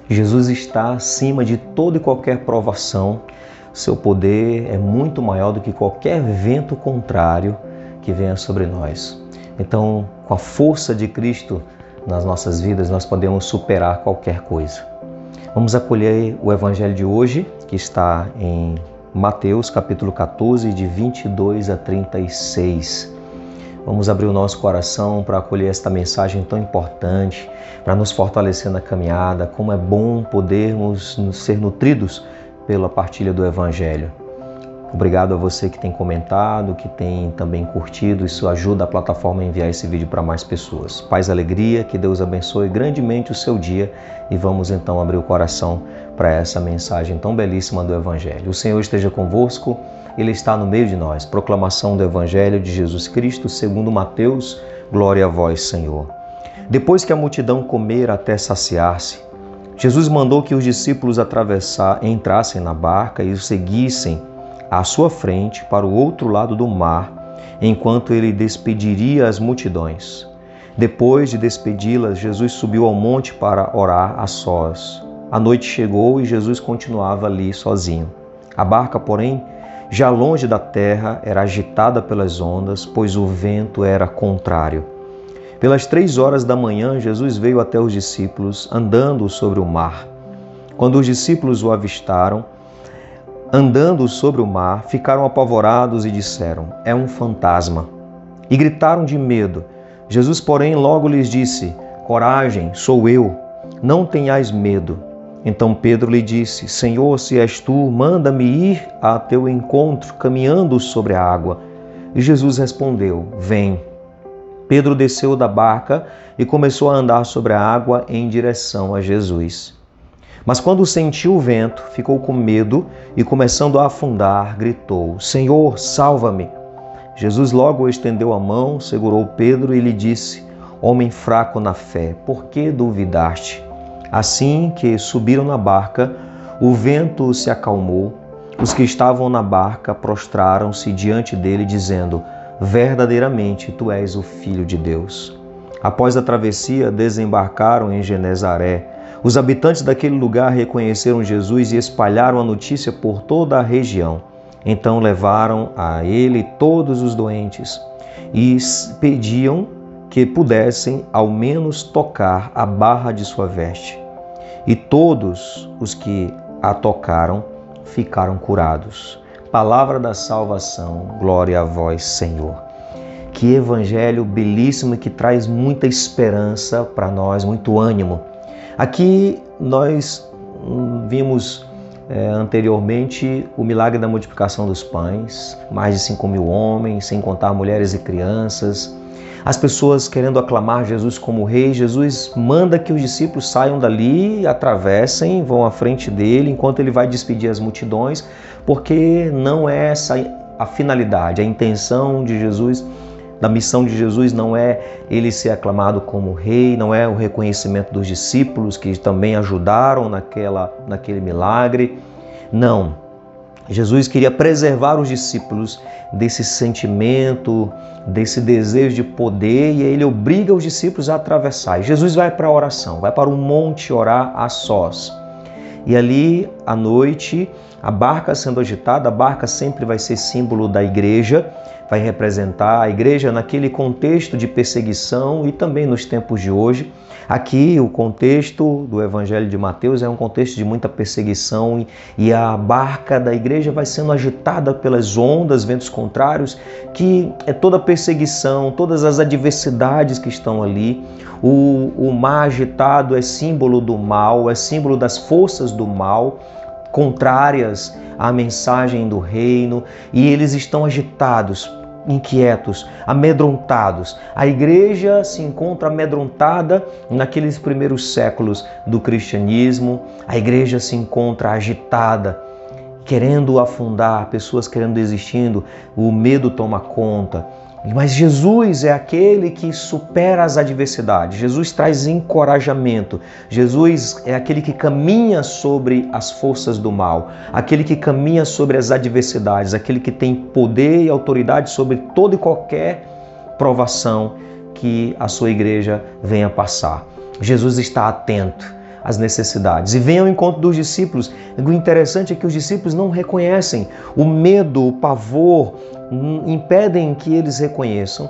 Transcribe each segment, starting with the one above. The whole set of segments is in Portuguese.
Jesus está acima de toda e qualquer provação. Seu poder é muito maior do que qualquer vento contrário que venha sobre nós. Então, com a força de Cristo nas nossas vidas, nós podemos superar qualquer coisa. Vamos acolher o Evangelho de hoje, que está em Mateus, capítulo 14, de 22 a 36. Vamos abrir o nosso coração para acolher esta mensagem tão importante, para nos fortalecer na caminhada. Como é bom podermos ser nutridos pela partilha do Evangelho. Obrigado a você que tem comentado, que tem também curtido. Isso ajuda a plataforma a enviar esse vídeo para mais pessoas. Paz e alegria, que Deus abençoe grandemente o seu dia. E vamos então abrir o coração para essa mensagem tão belíssima do Evangelho. O Senhor esteja convosco, Ele está no meio de nós. Proclamação do Evangelho de Jesus Cristo, segundo Mateus. Glória a vós, Senhor. Depois que a multidão comera até saciar-se, Jesus mandou que os discípulos entrassem na barca e o seguissem à sua frente para o outro lado do mar, enquanto ele despediria as multidões. Depois de despedi-las, Jesus subiu ao monte para orar a sós. A noite chegou e Jesus continuava ali sozinho. A barca, porém, já longe da terra, era agitada pelas ondas, pois o vento era contrário. Pelas 3 horas da manhã, Jesus veio até os discípulos, andando sobre o mar. Quando os discípulos o avistaram, andando sobre o mar, ficaram apavorados e disseram: "É um fantasma!" E gritaram de medo. Jesus, porém, logo lhes disse: "Coragem, sou eu, não tenhais medo." Então Pedro lhe disse: "Senhor, se és tu, manda-me ir a teu encontro, caminhando sobre a água." E Jesus respondeu: "Vem." Pedro desceu da barca e começou a andar sobre a água em direção a Jesus. Mas quando sentiu o vento, ficou com medo e, começando a afundar, gritou: "Senhor, salva-me!" Jesus logo estendeu a mão, segurou Pedro e lhe disse: "Homem fraco na fé, por que duvidaste?" Assim que subiram na barca, o vento se acalmou. Os que estavam na barca prostraram-se diante dele, dizendo: "Verdadeiramente, tu és o Filho de Deus." Após a travessia, desembarcaram em Genezaré. Os habitantes daquele lugar reconheceram Jesus e espalharam a notícia por toda a região. Então levaram a ele todos os doentes e pediam que pudessem ao menos tocar a barra de sua veste. E todos os que a tocaram ficaram curados. Palavra da salvação, glória a vós, Senhor. Que evangelho belíssimo que traz muita esperança para nós, muito ânimo. Aqui nós vimos anteriormente o milagre da multiplicação dos pães, mais de 5.000 homens, sem contar mulheres e crianças. As pessoas querendo aclamar Jesus como rei. Jesus manda que os discípulos saiam dali, atravessem, vão à frente dele, enquanto ele vai despedir as multidões, porque não é essa a finalidade, a intenção de Jesus. Da missão de Jesus não é ele ser aclamado como rei, não é o reconhecimento dos discípulos que também ajudaram naquele milagre. Não. Jesus queria preservar os discípulos desse sentimento, desse desejo de poder, e ele obriga os discípulos a atravessar. E Jesus vai para a oração, vai para um monte orar a sós. E ali, à noite, a barca sendo agitada, a barca sempre vai ser símbolo da igreja, vai representar a igreja naquele contexto de perseguição e também nos tempos de hoje. Aqui, o contexto do Evangelho de Mateus é um contexto de muita perseguição e a barca da igreja vai sendo agitada pelas ondas, ventos contrários, que é toda a perseguição, todas as adversidades que estão ali. O mar agitado é símbolo do mal, é símbolo das forças do mal, contrárias à mensagem do reino, e eles estão agitados, inquietos, amedrontados. A igreja se encontra amedrontada naqueles primeiros séculos do cristianismo. A igreja se encontra agitada, querendo afundar, pessoas querendo desistindo, o medo toma conta. Mas Jesus é aquele que supera as adversidades. Jesus traz encorajamento. Jesus é aquele que caminha sobre as forças do mal, aquele que caminha sobre as adversidades, aquele que tem poder e autoridade sobre toda e qualquer provação que a sua igreja venha passar. Jesus está atento as necessidades. E vem ao encontro dos discípulos. O interessante é que os discípulos não reconhecem. O medo, o pavor impedem que eles reconheçam.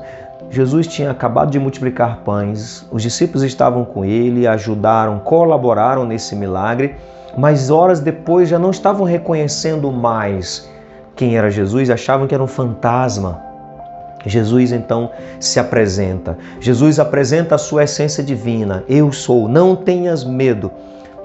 Jesus tinha acabado de multiplicar pães, os discípulos estavam com ele, ajudaram, colaboraram nesse milagre, mas horas depois já não estavam reconhecendo mais quem era Jesus, achavam que era um fantasma. Jesus então se apresenta. Jesus apresenta a sua essência divina. Eu sou, não tenhas medo.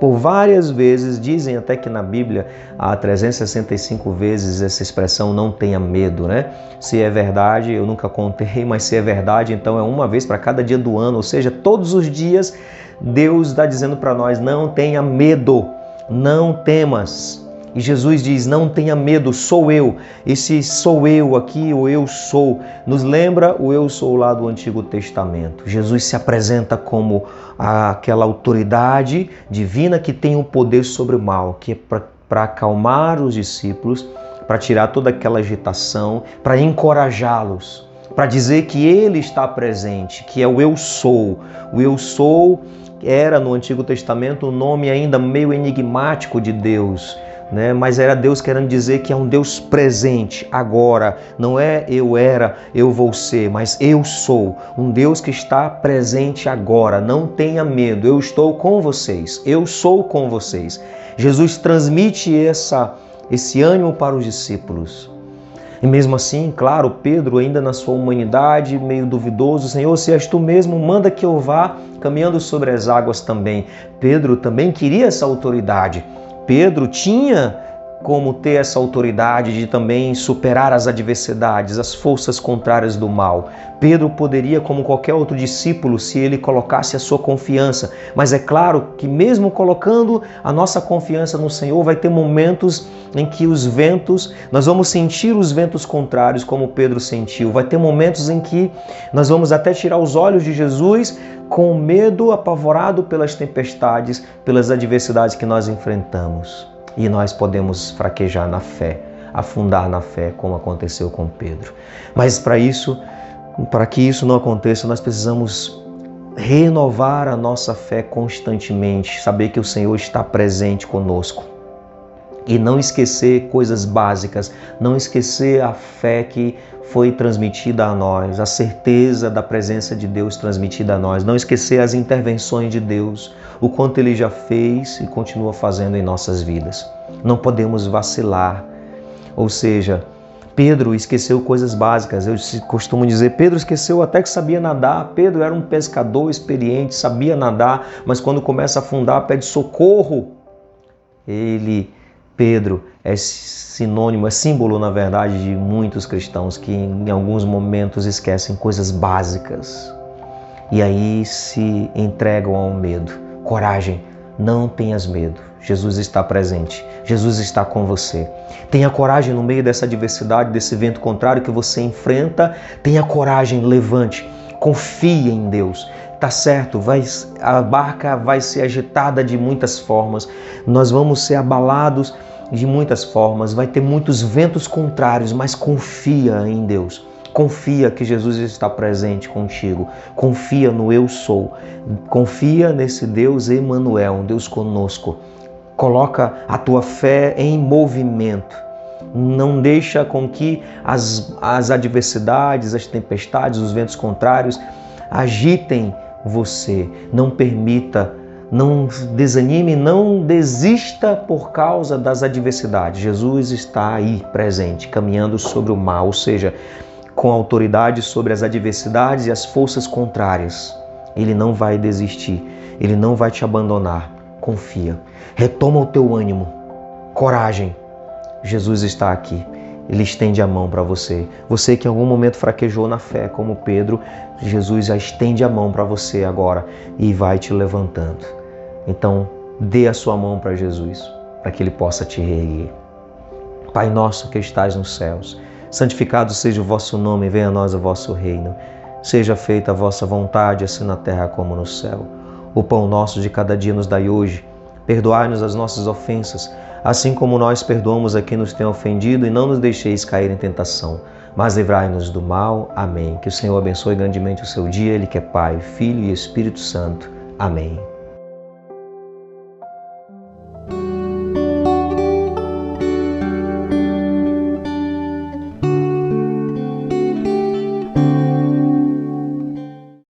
Por várias vezes, dizem até que na Bíblia há 365 vezes essa expressão não tenha medo, né? Se é verdade, eu nunca contei, mas se é verdade, então é uma vez para cada dia do ano, ou seja, todos os dias Deus está dizendo para nós, não tenha medo, não temas. E Jesus diz, não tenha medo, sou eu. Esse sou eu aqui, o eu sou, nos lembra o eu sou lá do Antigo Testamento. Jesus se apresenta como aquela autoridade divina que tem o poder sobre o mal, que é para acalmar os discípulos, para tirar toda aquela agitação, para encorajá-los, para dizer que Ele está presente, que é o eu sou. O eu sou era no Antigo Testamento um nome ainda meio enigmático de Deus, né? Mas era Deus querendo dizer que é um Deus presente agora, não é eu era, eu vou ser, mas eu sou, um Deus que está presente agora. Não tenha medo, eu estou com vocês, eu sou com vocês. Jesus transmite esse ânimo para os discípulos. E mesmo assim, claro, Pedro ainda na sua humanidade, meio duvidoso, Senhor, se és tu mesmo, manda que eu vá caminhando sobre as águas também. Pedro também queria essa autoridade. Pedro tinha como ter essa autoridade de também superar as adversidades, as forças contrárias do mal. Pedro poderia, como qualquer outro discípulo, se ele colocasse a sua confiança. Mas é claro que mesmo colocando a nossa confiança no Senhor, vai ter momentos em que os ventos, nós vamos sentir os ventos contrários, como Pedro sentiu. Vai ter momentos em que nós vamos até tirar os olhos de Jesus, com medo, apavorado pelas tempestades, pelas adversidades que nós enfrentamos. E nós podemos fraquejar na fé, afundar na fé, como aconteceu com Pedro. Mas para que isso não aconteça, nós precisamos renovar a nossa fé constantemente, saber que o Senhor está presente conosco. E não esquecer coisas básicas, não esquecer a fé que foi transmitida a nós, a certeza da presença de Deus transmitida a nós, não esquecer as intervenções de Deus, o quanto Ele já fez e continua fazendo em nossas vidas. Não podemos vacilar, ou seja, Pedro esqueceu coisas básicas. Eu costumo dizer, Pedro esqueceu até que sabia nadar. Pedro era um pescador experiente, sabia nadar, mas quando começa a afundar, pede socorro. Pedro é sinônimo, é símbolo, na verdade, de muitos cristãos que em alguns momentos esquecem coisas básicas e aí se entregam ao medo. Coragem, não tenhas medo. Jesus está presente, Jesus está com você. Tenha coragem no meio dessa adversidade, desse vento contrário que você enfrenta. Tenha coragem, levante, confie em Deus. Tá certo, a barca vai ser agitada de muitas formas, nós vamos ser abalados de muitas formas, vai ter muitos ventos contrários, mas confia em Deus. Confia que Jesus está presente contigo. Confia no eu sou. Confia nesse Deus Emanuel, um Deus conosco. Coloca a tua fé em movimento. Não deixa com que as adversidades, as tempestades, os ventos contrários agitem você. Não permita, não desanime, não desista por causa das adversidades. Jesus está aí presente, caminhando sobre o mal, ou seja, com autoridade sobre as adversidades e as forças contrárias. Ele não vai desistir, Ele não vai te abandonar. Confia, retoma o teu ânimo, coragem. Jesus está aqui, Ele estende a mão para você. Você que em algum momento fraquejou na fé, como Pedro, Jesus já estende a mão para você agora e vai te levantando. Então, dê a sua mão para Jesus, para que Ele possa te reerguer. Pai nosso que estás nos céus, santificado seja o vosso nome, venha a nós o vosso reino. Seja feita a vossa vontade, assim na terra como no céu. O pão nosso de cada dia nos dai hoje. Perdoai-nos as nossas ofensas, assim como nós perdoamos a quem nos tem ofendido, e não nos deixeis cair em tentação, mas livrai-nos do mal. Amém. Que o Senhor abençoe grandemente o seu dia, Ele que é Pai, Filho e Espírito Santo. Amém.